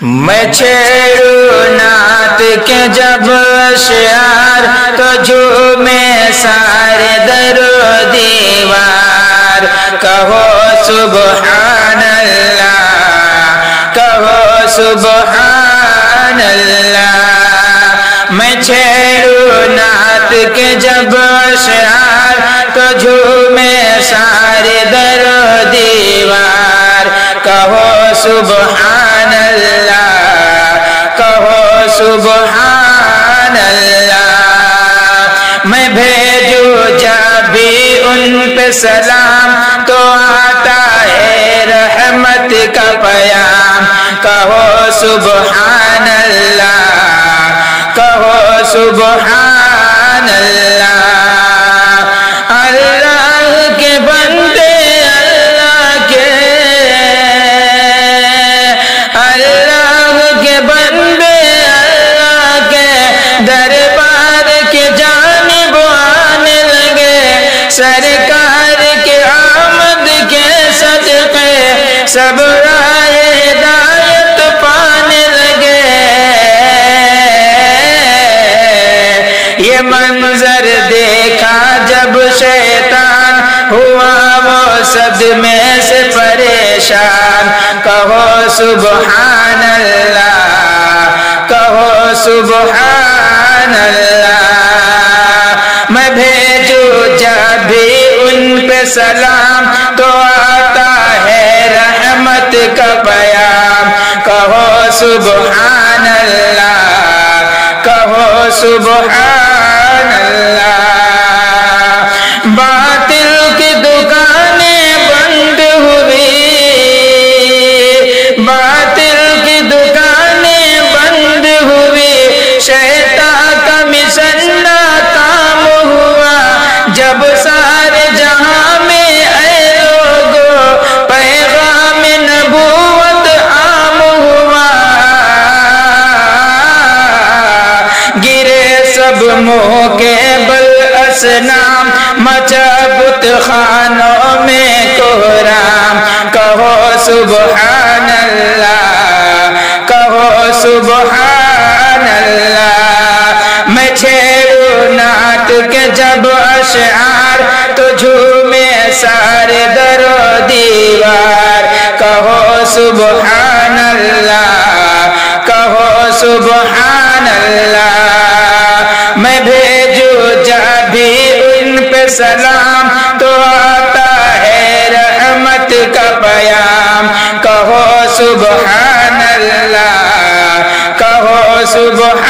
میں چھیڑوں نعت کے جب اشعار تو جھومے سارے در و دیوار، کہو سبحان اللہ، کہو سبحان اللہ۔ میں چھیڑوں نعت کے جب اشعار تو جھومے سارے در و دیوار، کہو سبحان اللہ، کہو سبحان اللہ۔ میں بھیجوں جب بھی ان پہ سلام تو آتا ہے رحمت کا پیام، کہو سبحان اللہ، کہو سبحان اللہ۔ اللہ کے بندے اللہ کے، اللہ کے بندے اللہ کے دربار کی جانب آنے لگے، سرکار کے آمد کے صدقے سب راہ ہدایت پانے لگے۔ یہ منظر دیکھا جب شیطان ہوا وہ صدمے سے پریشان، کہو سبحان اللہ، کہو سبحان اللہ۔ میں بھیجوں جب بھی ان پہ سلام تو آتا ہے رحمت کا پیام، کہو سبحان اللہ، کہو سبحان اللہ۔ باطل کی دکانیں بند ہوئی، باطل کی دکانیں بند ہوئی، شیطان کا مشن ناکام ہوا، جب سارے جہاں میں اے لوگو پیغام نبوت عام ہوا، گرے سب منہ کے بل اسنام، مچا بت خانوں میں کوہرام، کہو سبحان اللہ، کہو سبحان اللہ۔ میں چھیڑوں نعت کے جب اشعار تو جھومے سارے در و دیوار، کہو سبحان اللہ، کہو سبحان اللہ۔ میں بھیجوں جب بھی ان پہ سلام تو آتا ہے رحمت کا پیام، کہو سبحان اللہ، کہو سبحان